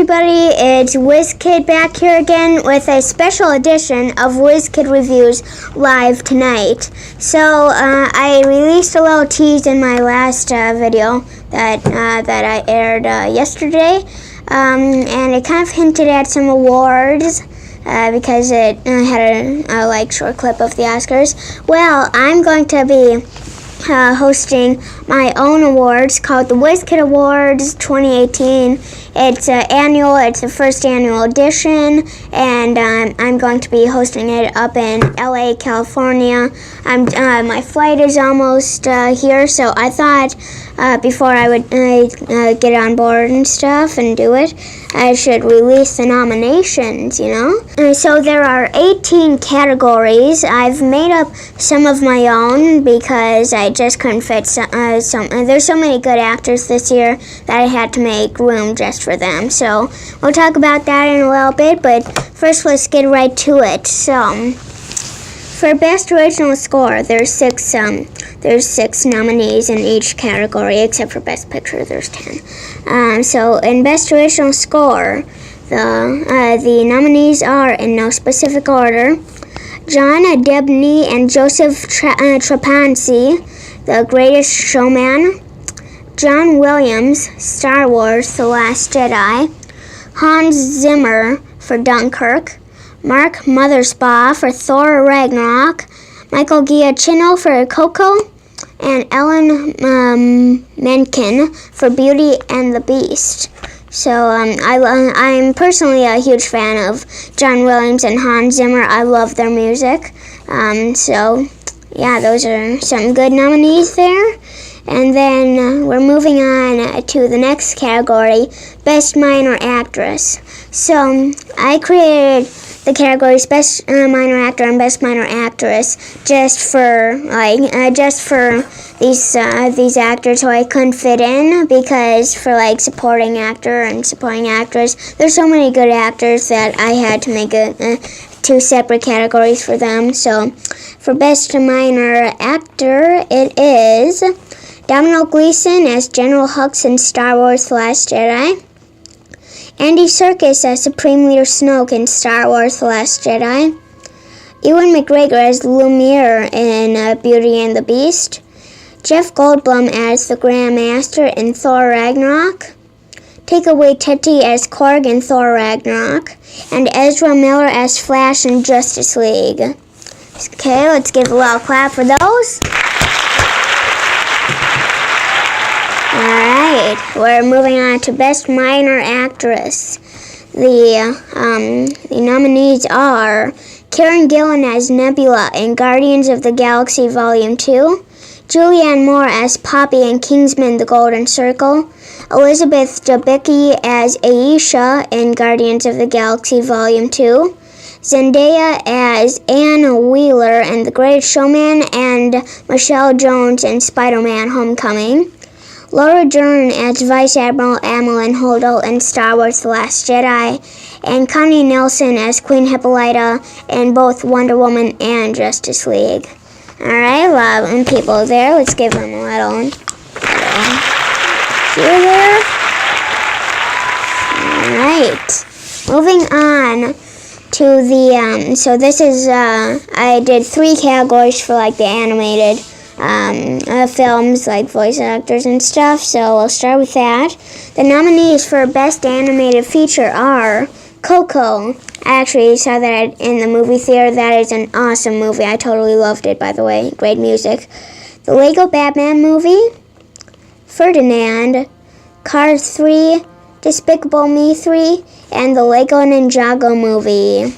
everybody, it's Whiz Kid back here again with a special edition of Whiz Kid Reviews live tonight. So I released a little tease in my last video that I aired yesterday, and it kind of hinted at some awards because it had a short clip of the Oscars. Well, I'm going to be hosting my own awards called the Whiz Kid Awards 2018. It's annual. It's the first annual edition, and I'm going to be hosting it up in LA, California. My flight is almost here, so I thought before I would get on board and stuff and do it, I should release the nominations, So there are 18 categories. I've made up some of my own because I just couldn't fit some. There's so many good actors this year that I had to make room just for them. So we'll talk about that in a little bit, but first let's get right to it. So for Best Original Score, there's six nominees in each category, except for Best Picture, there's 10. So in Best Original Score, the nominees are, in no specific order, John Debney and Joseph Trapanese, The Greatest Showman; John Williams, Star Wars: The Last Jedi; Hans Zimmer for Dunkirk; Mark Mothersbaugh for Thor Ragnarok; Michael Giacchino for Coco; and Ellen Menken for Beauty and the Beast. So I'm personally a huge fan of John Williams and Hans Zimmer. I love their music. So yeah, those are some good nominees there. And then we're moving on to the next category, Best Minor Actress. So I created the categories Best Minor Actor and Best Minor Actress just for these actors who I couldn't fit in, because for supporting actor and supporting actress, there's so many good actors that I had to make two separate categories for them. So for Best Minor Actor, it is Domhnall Gleeson as General Hux in Star Wars: The Last Jedi; Andy Serkis as Supreme Leader Snoke in Star Wars: The Last Jedi; Ewan McGregor as Lumiere in Beauty and the Beast; Jeff Goldblum as the Grand Master in Thor Ragnarok; Taika Waititi as Korg in Thor Ragnarok; and Ezra Miller as Flash in Justice League. Okay, let's give a little clap for those. Alright, we're moving on to Best Minor Actress. The nominees are Karen Gillan as Nebula in Guardians of the Galaxy Volume 2, Julianne Moore as Poppy in Kingsman: The Golden Circle, Elizabeth Debicki as Aisha in Guardians of the Galaxy Volume 2, Zendaya as Anne Wheeler in The Greatest Showman, and Michelle Jones in Spider-Man: Homecoming, Laura Dern as Vice Admiral Amilyn Hodel in Star Wars: The Last Jedi, and Connie Nielsen as Queen Hippolyta in both Wonder Woman and Justice League. Alright, a lot of people there. Let's give them a little cheer there. Alright, moving on to the, so this is, I did 3 categories for the animated films, voice actors and stuff, so we'll start with that. The nominees for Best Animated Feature are Coco. I actually saw that in the movie theater. That is an awesome movie. I totally loved it, by the way. Great music. The Lego Batman Movie, Ferdinand, Cars 3, Despicable Me 3, and the Lego Ninjago Movie.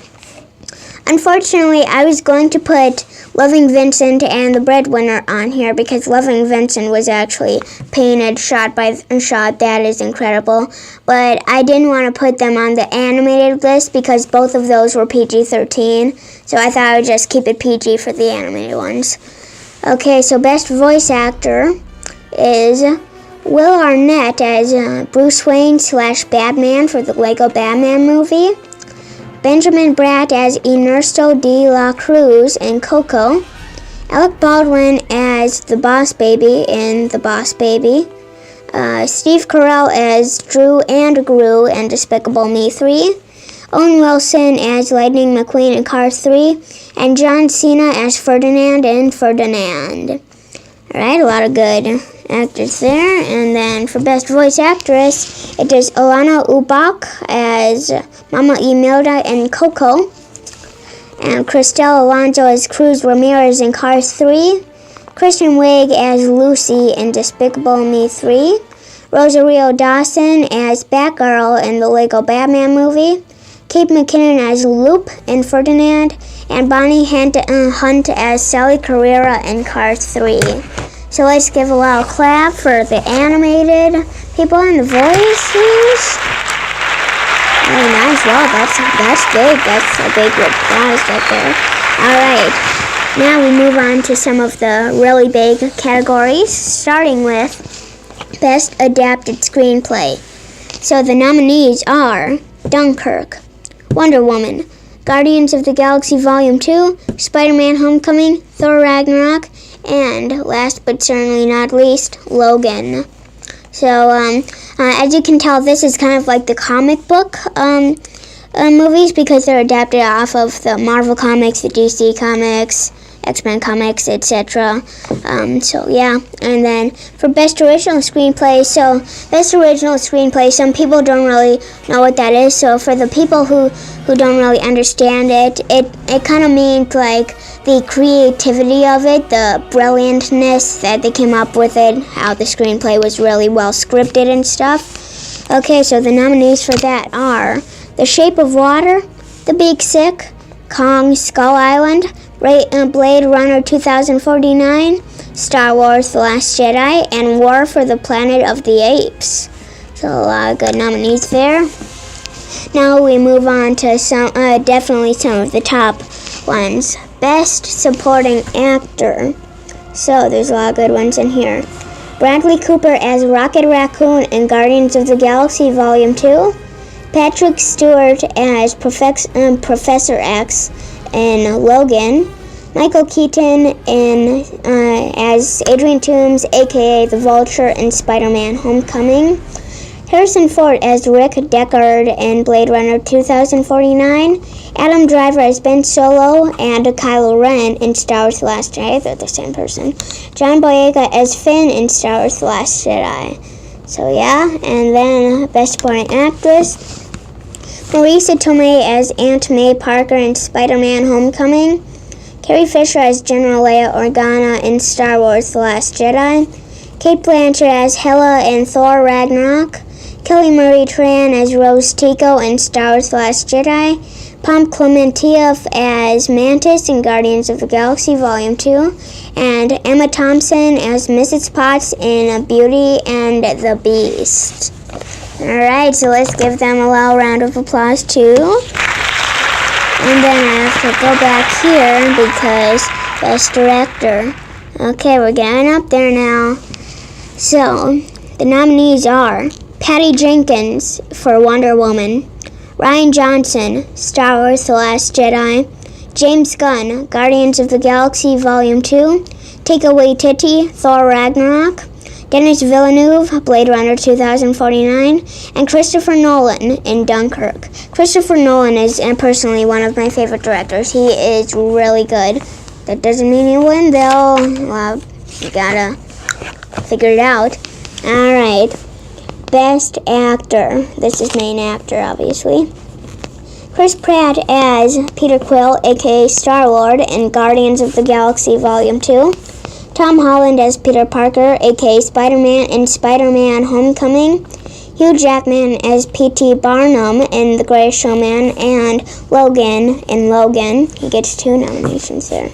Unfortunately, I was going to put Loving Vincent and The Breadwinner on here because Loving Vincent was actually painted, shot. That is incredible. But I didn't want to put them on the animated list because both of those were PG-13. So I thought I would just keep it PG for the animated ones. Okay, so Best Voice Actor is Will Arnett as Bruce Wayne / Batman for the Lego Batman Movie, Benjamin Bratt as Ernesto de la Cruz in Coco, Alec Baldwin as the Boss Baby in The Boss Baby, Steve Carell as Drew and Gru in Despicable Me 3. Owen Wilson as Lightning McQueen in Cars 3. And John Cena as Ferdinand in Ferdinand. Alright, a lot of good actors there. And then for Best Voice Actress, it is Alana Ubach as Mama Imelda in Coco. And Cristel Alonso as Cruz Ramirez in Cars 3. Kristen Wiig as Lucy in Despicable Me 3. Rosario Dawson as Batgirl in the Lego Batman movie. Kate McKinnon as Loop in Ferdinand. And Bonnie Hunt as Sally Carrera in Cars 3. So let's give a loud clap for the animated people and the voices. Very nice. Wow, that's big. That's a big applause right there. Alright, now we move on to some of the really big categories, starting with Best Adapted Screenplay. So the nominees are Dunkirk, Wonder Woman, Guardians of the Galaxy Volume 2, Spider-Man Homecoming, Thor Ragnarok, and last but certainly not least, Logan. So, as you can tell, this is kind of like the comic book movies because they're adapted off of the Marvel comics, the DC comics, X-Men comics, etc. So yeah, and then for Best Original Screenplay, so Best Original Screenplay, some people don't really know what that is, so for the people who don't really understand it, it kind of means like the creativity of it, the brilliantness that they came up with it, how the screenplay was really well scripted and stuff. Okay, so the nominees for that are The Shape of Water, The Big Sick, Kong Skull Island, Blade Runner 2049, Star Wars The Last Jedi, and War for the Planet of the Apes. So a lot of good nominees there. Now we move on to definitely some of the top ones. Best Supporting Actor. So there's a lot of good ones in here. Bradley Cooper as Rocket Raccoon in Guardians of the Galaxy Volume 2. Patrick Stewart as Professor X in Logan. Michael Keaton as Adrian Toomes, a.k.a. the Vulture in Spider-Man Homecoming. Harrison Ford as Rick Deckard in Blade Runner 2049. Adam Driver as Ben Solo and Kylo Ren in Star Wars The Last Jedi. They're the same person. John Boyega as Finn in Star Wars The Last Jedi. So yeah, and then Best Supporting Actress. Marisa Tomei as Aunt May Parker in Spider-Man Homecoming. Carrie Fisher as General Leia Organa in Star Wars The Last Jedi. Cate Blanchett as Hela in Thor Ragnarok. Kelly Marie Tran as Rose Tico in Star Wars The Last Jedi. Pom Klementieff as Mantis in Guardians of the Galaxy Volume 2. And Emma Thompson as Mrs. Potts in Beauty and the Beast. Alright, so let's give them a loud round of applause too. And then I have to go back here because Best Director. Okay, we're getting up there now. So, the nominees are Patty Jenkins for Wonder Woman, Rian Johnson, Star Wars The Last Jedi, James Gunn, Guardians of the Galaxy Volume 2, Taika Waititi, Thor Ragnarok, Denis Villeneuve, Blade Runner 2049, and Christopher Nolan in Dunkirk. Christopher Nolan is personally one of my favorite directors. He is really good. That doesn't mean you win, though. Well, you gotta figure it out. Alright. Best Actor. This is main actor, obviously. Chris Pratt as Peter Quill, a.k.a. Star-Lord, in Guardians of the Galaxy Volume 2. Tom Holland as Peter Parker, a.k.a. Spider-Man, in Spider-Man Homecoming. Hugh Jackman as P.T. Barnum in The Greatest Showman, and Logan in Logan. He gets 2 nominations there.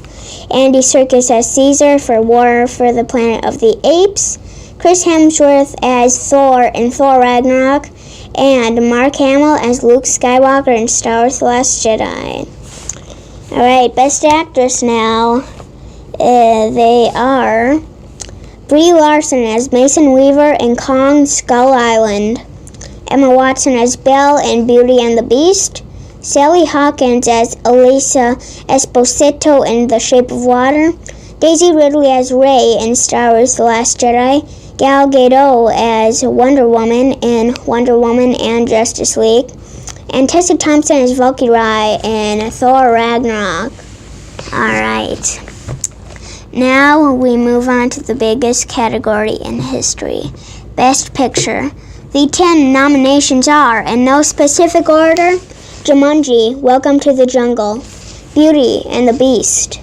Andy Serkis as Caesar for War for the Planet of the Apes. Chris Hemsworth as Thor in Thor Ragnarok. And Mark Hamill as Luke Skywalker in Star Wars The Last Jedi. Alright, Best Actress now. They are Brie Larson as Mason Weaver in Kong Skull Island. Emma Watson as Belle in Beauty and the Beast. Sally Hawkins as Elisa Esposito in The Shape of Water. Daisy Ridley as Rey in Star Wars The Last Jedi. Gal Gadot as Wonder Woman in Wonder Woman and Justice League, and Tessa Thompson as Valkyrie in Thor Ragnarok. Alright. Now we move on to the biggest category in history, Best Picture. The 10 nominations are, in no specific order, Jumanji, Welcome to the Jungle, Beauty and the Beast,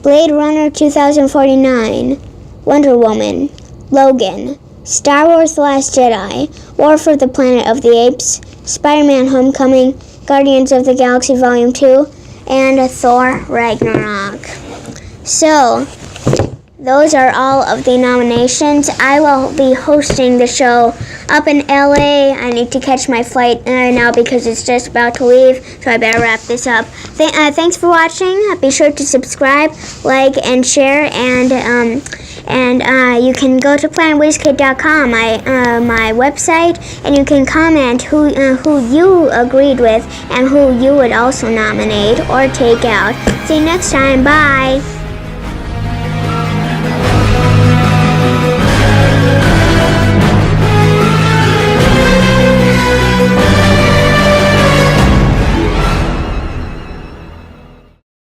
Blade Runner 2049, Wonder Woman, Logan, Star Wars The Last Jedi, War for the Planet of the Apes, Spider-Man Homecoming, Guardians of the Galaxy Volume 2, and Thor Ragnarok. So, those are all of the nominations. I will be hosting the show up in LA. I need to catch my flight now because it's just about to leave, so I better wrap this up. Thanks for watching. Be sure to subscribe, like, and share, and you can go to planetwhizkid.com, my website, and you can comment who you agreed with and who you would also nominate or take out. See you next time. Bye.